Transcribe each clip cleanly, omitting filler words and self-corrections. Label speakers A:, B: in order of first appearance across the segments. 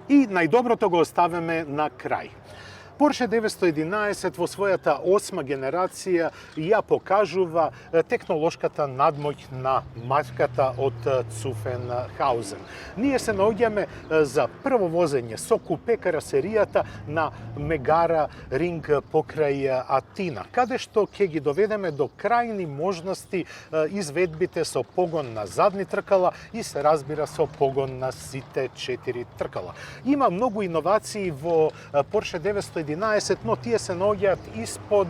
A: И најдоброто го оставяме на крај. Porsche 911 во својата 8 генерација ја покажува технолошката надмоќ на марката од Zuffenhausen. Ние се наоѓаме за прво возење со купе каросеријата на Megara Ring покрај Атина, каде што ќе ги доведеме до крајни можности изведбите со погон на задни тркала и се разбира со погон на сите 4 тркала. Има многу иновации во Porsche 911, но тие се наоѓаат испод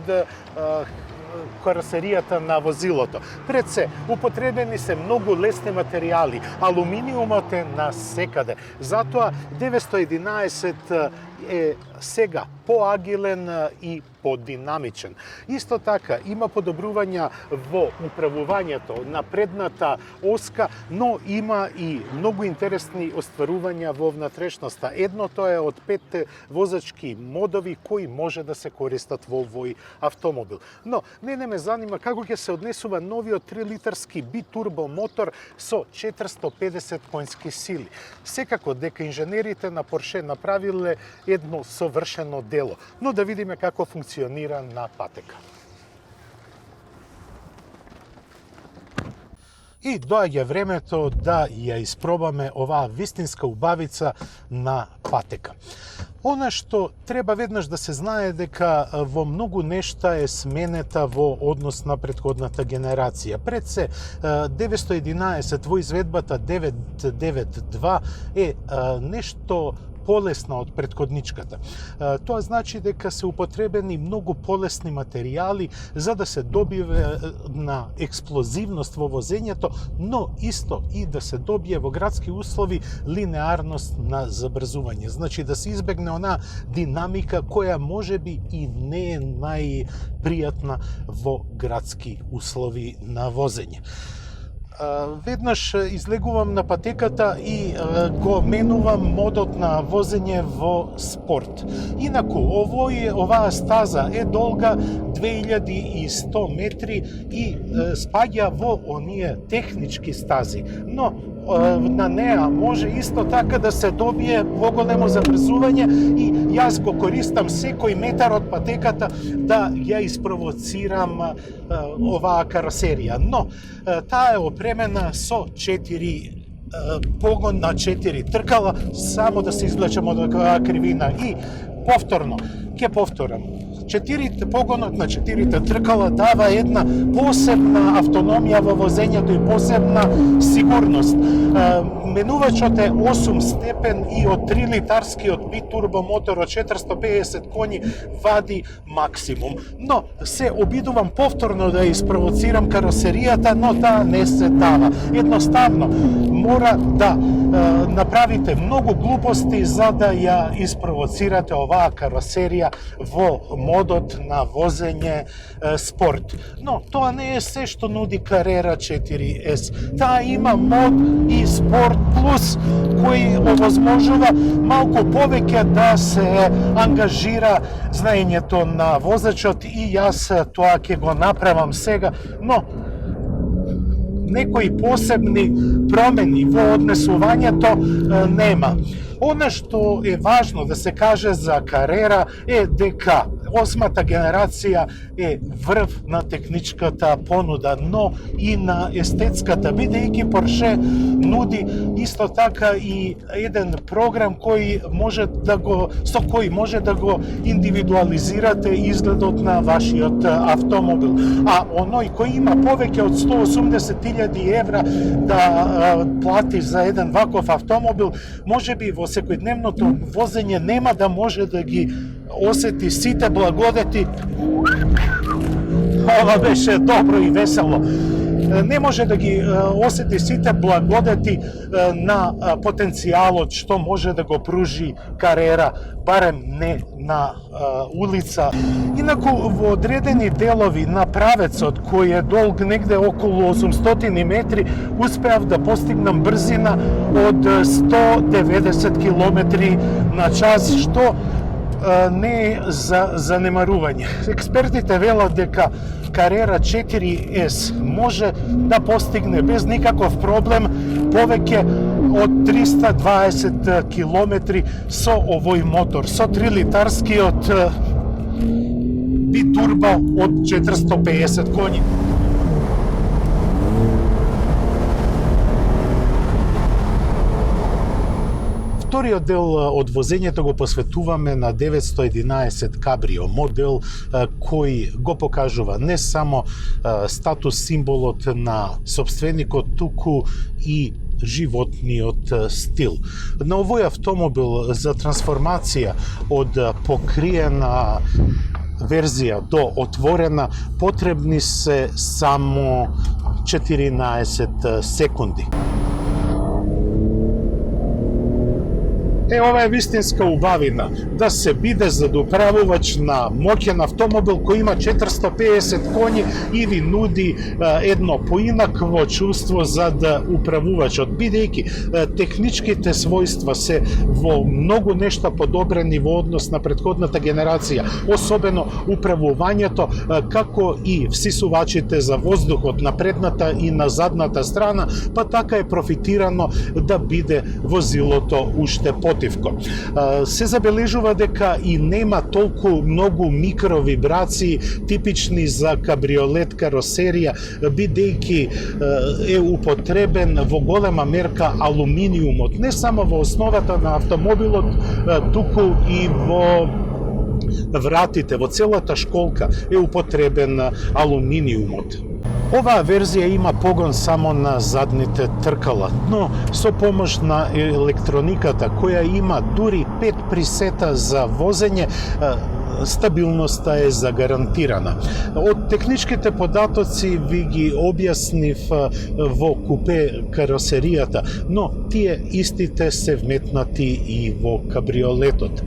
A: каросеријата на возилото. Пред се, употребени се многу лесни материјали, алуминиумот е на секаде. Затоа 911 е сега поагилен и подинамичен. Исто така, има подобрувања во управувањето на предната оска, но има и многу интересни остварувања во внатрешноста. Едното е од 5 возачки модови кои може да се користат во овој автомобил. Но, не ме занима како ќе се однесува новиот 3-литарски битурбо мотор со 450 конски сили. Секако дека инженерите на Porsche направиле едно совршено дело, но да видиме како функционира на патека. И доаѓа времето да ја испробаме оваа вистинска убавица на патека. Она што треба веднаш да се знае дека во многу нешта е сменета во однос на претходната генерација. Пред се 911 во изведбата 992 е нешто полесна од претходничката. Тоа значи дека се употребени многу полесни материјали за да се добие на експлозивност во возењето, но исто и да се добие во градски услови линеарност на забрзување. Значи да се избегне она динамика која можеби и не е најпријатна во градски услови на возење. Веднаш излегувам на патеката и го менувам модот на возење во спорт. Инаку, оваа стаза е долга 2100 метри и спаѓа во оние технички стази, но на неа може исто така да се добие поголемо забрзување и јас го користам секој метар од патеката да ја испровоцирам оваа каросерија. Но таа е опремена со 4 погон на 4 тркала, само да се извлечам од оваа кривина. И повторно, ќе повторам, погонот на 4 тркала дава една посебна автономија во возењето и посебна сигурност. Менувачот е 8 степен и од 3-литарскиот битурбо мотор од 450 коњи вади максимум. Но се обидувам повторно да испровоцирам каросеријата, но таа не се дава. Едноставно, мора да направите многу глупости за да ја испровоцирате оваа каросерија во модот на возење спорт. Но тоа не е се што нуди Carrera 4S. Таа има мод и спорт плюс, кој овозможува малку повеќе да се ангажира знаењето на возачот и јас тоа ќе го направам сега, но некои посебни промени во однесувањето нема. Она што е важно да се каже за Carrera е дека 8-та генерација е врв на техничката понуда, но и на естетската, бидејќи Porsche нуди исто така и еден програм со кој може да го индивидуализирате изгледот на вашиот автомобил. А оној кој има повеќе од 180.000 евра да плати за еден ваков автомобил, можеби во секојдневното возење нема да може да ги осети сите благодети. Ова беше добро и весело. Не може да ги осети сите благодети на потенцијалот што може да го пружи Carrera, барем не на улица. Инаку во одредени делови на правецот кој е долг негде околу 800 метри, успеав да постигнам брзина од 190 км на час, што не е за занемарување. Експертите велат дека Carrera 4S може да постигне без никаков проблем повеќе од 320 километри со овој мотор, со 3 литарскиот битурбо од 450 коњи. Вториот дел од возењето го посветуваме на 911 Cabrio, модел кој го покажува не само статус символот на собственикот, туку и животниот стил. На овој автомобил за трансформација од покриена верзија до отворена потребни се само 14 секунди. Ова е вистинска убавина, да се биде задуправувач на моќен автомобил кој има 450 коњи и ви нуди едно поинакво чувство за да управувачот, бидејќи техничките својства се во многу нешта подобрени во однос на претходната генерација, особено управувањето, како и всисувачите за воздухот на предната и на задната страна, па така е профитирано да биде возилото уште потивко. Се забележува дека и нема толку многу микровибрации типични за кабриолет каросерија, бидејќи е употребен во голема мерка алуминиумот, не само во основата на автомобилот, туку и во вратите, во целата школка е употребен алуминиумот. Оваа верзија има погон само на задните тркала, но со помош на електрониката, која има дури 5 пресета за возење, стабилноста е загарантирана. Од техничките податоци ви ги објаснив во купе каросеријата, но тие истите се вметнати и во кабриолетот.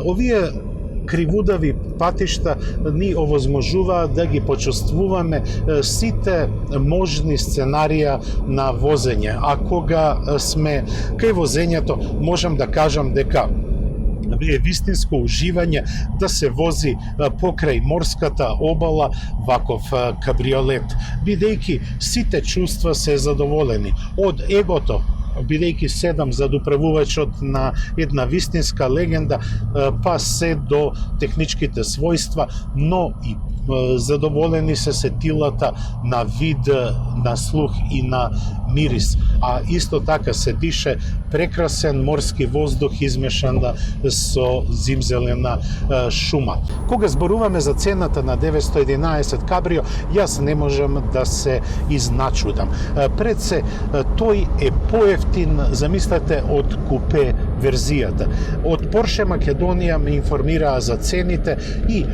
A: Овие кривудави патишта ни овозможуваат да ги почувствуваме сите можни сценарија на возење. А кога сме кај возењето, можам да кажам дека е вистинско уживање да се вози покрај морската обала ваков кабриолет, бидејќи сите чувства се задоволени. Од егото, бидејќи седам зад управувачот на една вистинска легенда, па се до техничките својства, но и задоволени се сетилата на вид, на слух и на мирис. А исто така се дише прекрасен морски воздух измешан со зимзелена шума. Кога зборуваме за цената на 911 Cabrio, јас не можам да се изначудам. Пред се, тој е поевтин, замислете, од купе верзијата. Од Porsche Македонија ме информираа за цените и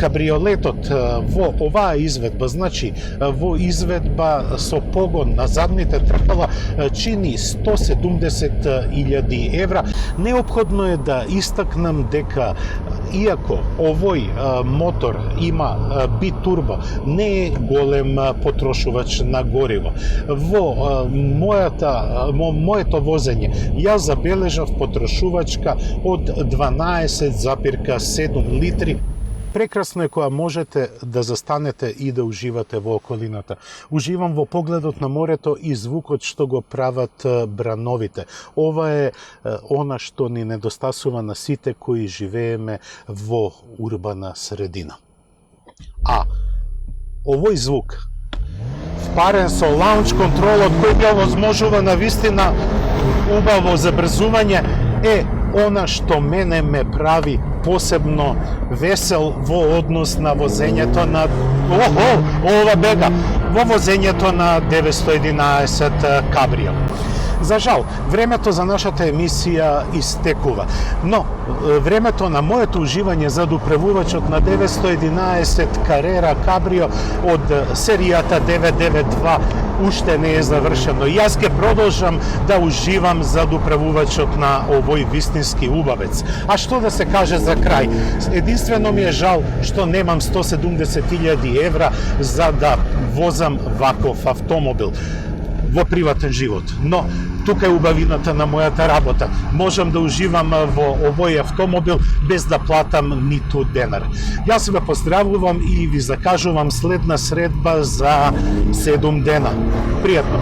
A: кабриолетот во оваа изведба, значи во изведба со погон на задните тркала, чини 170.000 евра. Неопходно е да истакнам дека иако овој мотор има битурбо, не е голем потрошувач на гориво. Во моето возење ја забележав потрошувачка од 12,7 литри. Прекрасно е кога можете да застанете и да уживате во околината. Уживам во погледот на морето и звукот што го прават брановите. Ова е она што ни недостасува на сите кои живееме во урбана средина. А овој звук, впарен со лаунч контролот кој го овозможува на вистина убаво забрзување, е она што мене ме прави посебно весел во однос на возењето на ова бега во возењето на 911 Cabrio. За жал, времето за нашата емисија истекува, но времето на моето уживање зад управувачот на 911 Carrera Cabrio од серијата 992 уште не е завршено. Јас ќе продолжам да уживам зад управувачот на овој вистински убавец. А што да се каже за крај? Единствено ми е жал што немам 170.000 евра за да возам ваков автомобил во приватен живот. Но тука е убавината на мојата работа. Можам да уживам во овој автомобил без да платам ниту денар. Јас ве поздравувам и ви закажувам следна средба за 7 дена. Пријатно!